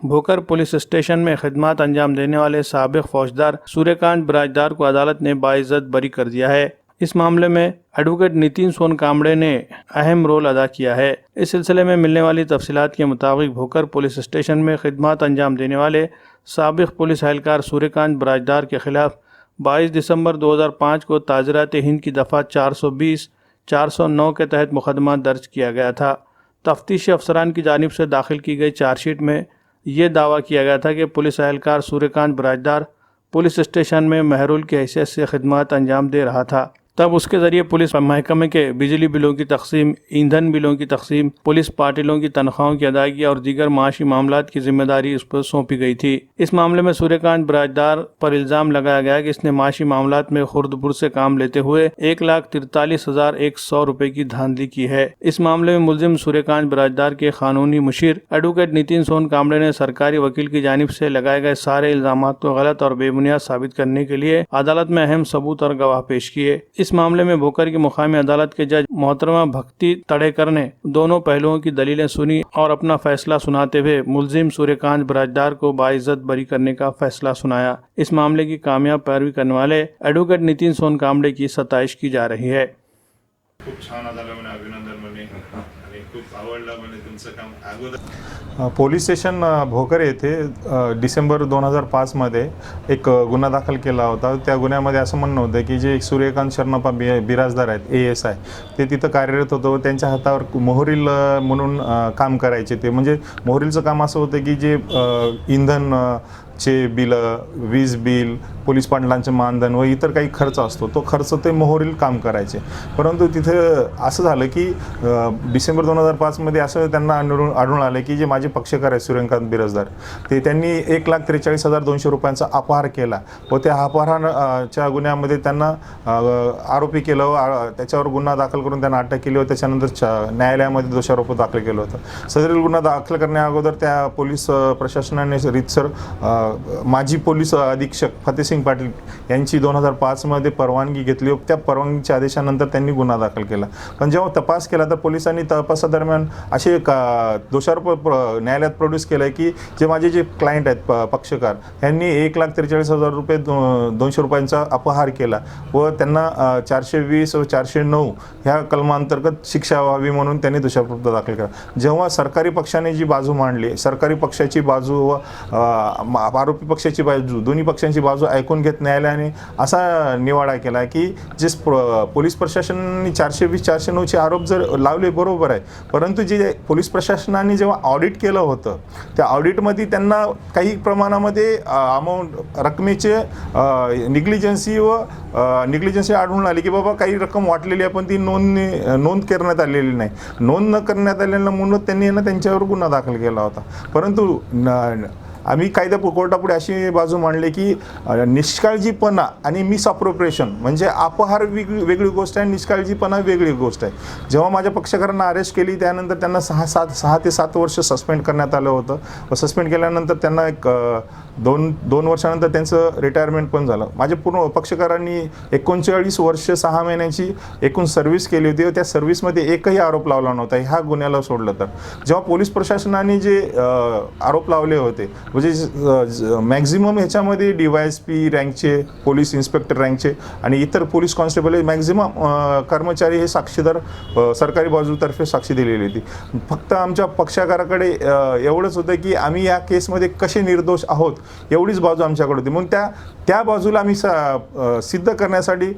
Bhokar police station में खिदमत अंजाम देने वाले साबिक फौजदार सूर्यकांत बिराजदार को अदालत ने बाइज्जत बरी कर दिया है। इस मामले में एडवोकेट नितिन सोनकांबड़े ने अहम रोल अदा किया है। इस सिलसिले में मिलने वाली तफसीलात के मुताबिक भोकर पुलिस स्टेशन में खिदमत अंजाम देने वाले साबिक पुलिस एहलकार सूर्यकांत बिराजदार के खिलाफ 22 दिसंबर 2005 को ताज़रात हिंद की दफ़ा 420, 409 के तहत मुकदमा दर्ज किया गया था। तफ्तीशी अफसरान की जानिब से दाखिल की गई चार्जशीट में ये दावा किया गया था कि पुलिस एहलकार सूर्यकांत बिराजदार पुलिस स्टेशन में महरूल की हैसियत से खिदमत अंजाम दे रहा था। तब उसके ज़रिए पुलिस महकमे के बिजली बिलों की तकसीम, ईंधन बिलों की तकसीम, पुलिस पाटिलों की तनख्वाहों की अदायगी और दीगर माशी मामलात की जिम्मेदारी उस पर सौंपी गई थी। इस मामले में सूर्यकांत बिराजदार पर इल्ज़ाम लगाया गया कि इसने माशी मामलात में खुर्दपुर से काम लेते हुए 1,43,100 रुपये की धांधली की है। इस मामले में मुलजिम सूर्यकांत बिराजदार के कानूनी मुशीर एडवोकेट नितिन सोनकांबड़े ने सरकारी वकील की जानिब से लगाए गए सारे इल्ज़ामात को गलत और बेबुनियाद साबित करने के लिए अदालत में अहम सबूत और गवाह पेश किए। इस मामले में भोकर की मुकामी अदालत के जज मोहतरमा भक्ति तड़ेकर ने दोनों पहलुओं की दलीलें सुनी और अपना फैसला सुनाते हुए मुलजिम सूर्यकांत बिराजदार को बाइज्जत बरी करने का फैसला सुनाया। इस मामले की कामयाब पैरवी करने वाले एडवोकेट नितिन सोनकांबड़े की सताइश की जा रही है। खूप छान झालं म्हणे, अभिनंदन म्हणे आणि खूप आवडलं म्हणे तुमचं काम। अगोदर पोलीस स्टेशन भोकर येथे डिसेंबर 2005 मध्ये एक गुन्हा दाखल केला होता। त्या गुन्ह्यामध्ये असं म्हणणं होतं की जे श्रीकांत शरणप्पा बिराजदार आहेत ASI ते तिथं कार्यरत होतं व त्यांच्या हातावर मोहरील म्हणून काम करायचे। ते म्हणजे मोहरीलचं काम असं होतं की जे इंधन चे बिल, वीज बिल, पोलीस पाटलांचे मानधन व इतर काही खर्च असतो तो खर्च ते मोहरील काम करायचे। परंतु तिथे असं झालं की डिसेंबर 2005 मध्ये असं त्यांना आढळून आलं की जे माझे पक्षकार आहेत सूर्यकांत बिराजदार ते त्यांनी 1,43,200 रुपयांचा अपहार केला व त्या अपहाराच्या गुन्ह्यामध्ये त्यांना आरोपी केलं व त्याच्यावर गुन्हा दाखल करून त्यांना अटक केली व त्याच्यानंतर न्यायालयामध्ये दोषारोप दाखल केलं होतं। सदरील गुन्हा दाखल करण्या अगोदर त्या पोलीस प्रशासनाने रीतसर माजी पोलीस अधीक्षक फतेहसिंग पाटील यांची 2005 मध्ये परवानगी घेतली व त्या परवानगीच्या आदेशानंतर त्यांनी गुन्हा दाखल केला। पण जेव्हा तपास केला तर पोलिसांनी तपासादरम्यान असे दोषारोप न्यायालयात प्रोड्यूस केले की जे माझे जे क्लायंट आहेत पक्षकार यांनी 1,43,200 रुपयांचा अपहार केला व त्यांना 420 व 409 ह्या कलमांतर्गत शिक्षा व्हावी म्हणून त्यांनी दोषारोप दाखल केला। जेव्हा सरकारी पक्षाने जी बाजू मांडली, सरकारी पक्षाची बाजू व आरोपी पक्षाची बाजू, दोन्ही पक्षांची बाजू ऐकून घेत न्यायालयाने असा निवाडा केला की जे पोलीस प्रशासनाने 420-409 चे आरोप जर लावले बरोबर आहे, परंतु जे पोलीस प्रशासनाने जेव्हा ऑडिट केलं होतं त्या ऑडिटमध्ये त्यांना काही प्रमाणामध्ये अमाऊंट रकमेचे निग्लिजन्सी आढळून आली की बाबा काही रक्कम वाटलेली आहे पण ती नोंद करण्यात आलेली नाही। नोंद न करण्यात आलेल्यामुळे त्यांनी त्यांच्यावर गुन्हा दाखल केला होता। परंतु आम्ही कायदा कोर्टापुढे अशी बाजू मांडली की निष्काळजीपणा आणि मिसअप्रोप्रिएशन म्हणजे अपहार वेगळी गोष्ट आहे, निष्काळजीपणा वेगळी गोष्ट आहे। जेव्हा माझ्या पक्षकारांना अरेस्ट केली त्यानंतर त्यांना 6 ते 7 वर्ष सस्पेंड करण्यात आलं होतं व सस्पेंड केल्यानंतर त्यांना एक 2 वर्षानंतर त्यांचं रिटायरमेंट पण झालं। माझ्या पूर्ण पक्षकारांनी 39 वर्ष 6 महिन्याची एकूण सर्व्हिस केली होती व त्या सर्व्हिसमध्ये एकही आरोप लावला नव्हता ह्या गुन्ह्याला सोडलं तर। जेव्हा पोलीस प्रशासनाने जे आरोप लावले होते म्हणजे मॅक्झिमम ह्याच्यामध्ये DYSP रँकचे, पोलीस इन्स्पेक्टर रँकचे आणि इतर पोलीस कॉन्स्टेबल हे मॅक्झिमम कर्मचारी हे साक्षीदार सरकारी बाजूतर्फे साक्षी दिलेली होती। फक्त आमच्या पक्षकाराकडे एवढंच होतं की आम्ही या केसमध्ये कसे निर्दोष आहोत एवढीच बाजू आमच्याकडे होती। म्हणून त्या बाजूला आम्ही सिद्ध करण्यासाठी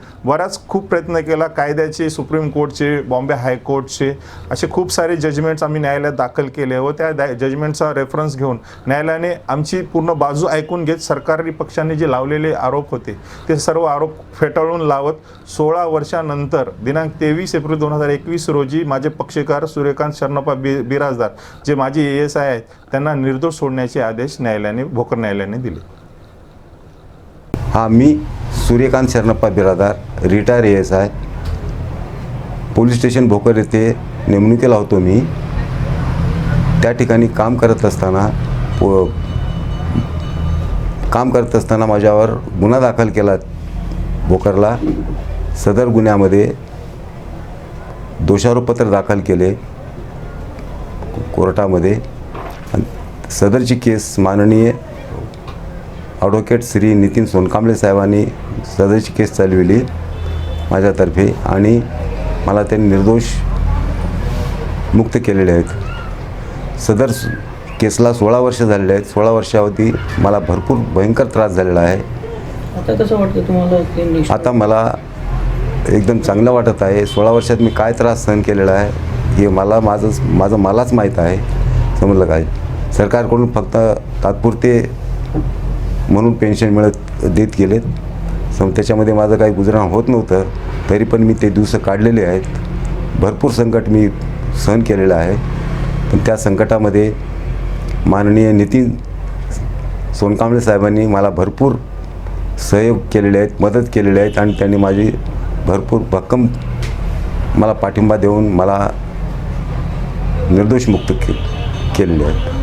खूप प्रयत्न केला। कायद्याचे, सुप्रीम कोर्टचे, बॉम्बे हायकोर्टचे असे खूप सारे जजमेंट्स आम्ही न्यायालयात दाखल केले व त्या जजमेंटचा रेफरन्स घेऊन न्यायालयाने आमची पूर्ण बाजू ऐकून घेत सरकारी पक्षाने जे लावलेले आरोप होते ते सर्व आरोप फेटाळून लावत 16 वर्षानंतर दिनांक 23 एप्रिल 2021 रोजी माझे पक्षकार सूर्यकांत शरणप्पा बिराजदार जे माझे ASI आहेत त्यांना निर्दोष सोडण्याचे आदेश भोकर न्यायालयाने दिले। मी Suryakant Sharanappa Birajdar retire ASI police station Bhokar येथे नेमणुकीला होतो। मी त्या ठिकाणी काम करत असताना माझ्यावर गुन्हा दाखल केला भोकरला। सदर गुन्ह्यामध्ये दोषारोपपत्र दाखल केले कोर्टामध्ये। सदरची केस माननीय ॲडव्होकेट श्री नितीन सोनकांबळे साहेबांनी सदरची केस चालविली माझ्यातर्फे आणि मला त्यांनी निर्दोष मुक्त केलेले आहेत. सदर केसला 16 वर्ष झालेले आहेत. 16 वर्षावधी मला भरपूर भयंकर त्रास झालेला आहे. आता कसं वाटतं तुम्हाला? आता मला एकदम चांगलं वाटत आहे. 16 वर्षात मी काय त्रास सहन केलेला आहे हे मलाच माहीत आहे. समजलं काय? सरकारकडून फक्त तात्पुरते म्हणून पेन्शन देत गेलेत. त्याच्यामध्ये माझं काही गुजराण होत नव्हतं, तरी पण मी ते दिवस काढलेले आहेत. भरपूर संकट मी सहन केलेलं आहे. पण त्या संकटामध्ये माननीय नितीन सोनकांबळे साहेबांनी मला भरपूर सहयोग केलेले आहेत, मदत केलेली आहेत आणि त्यांनी माझी भरपूर भक्कम मला पाठिंबा देऊन मला निर्दोष मुक्त केलेले आहेत.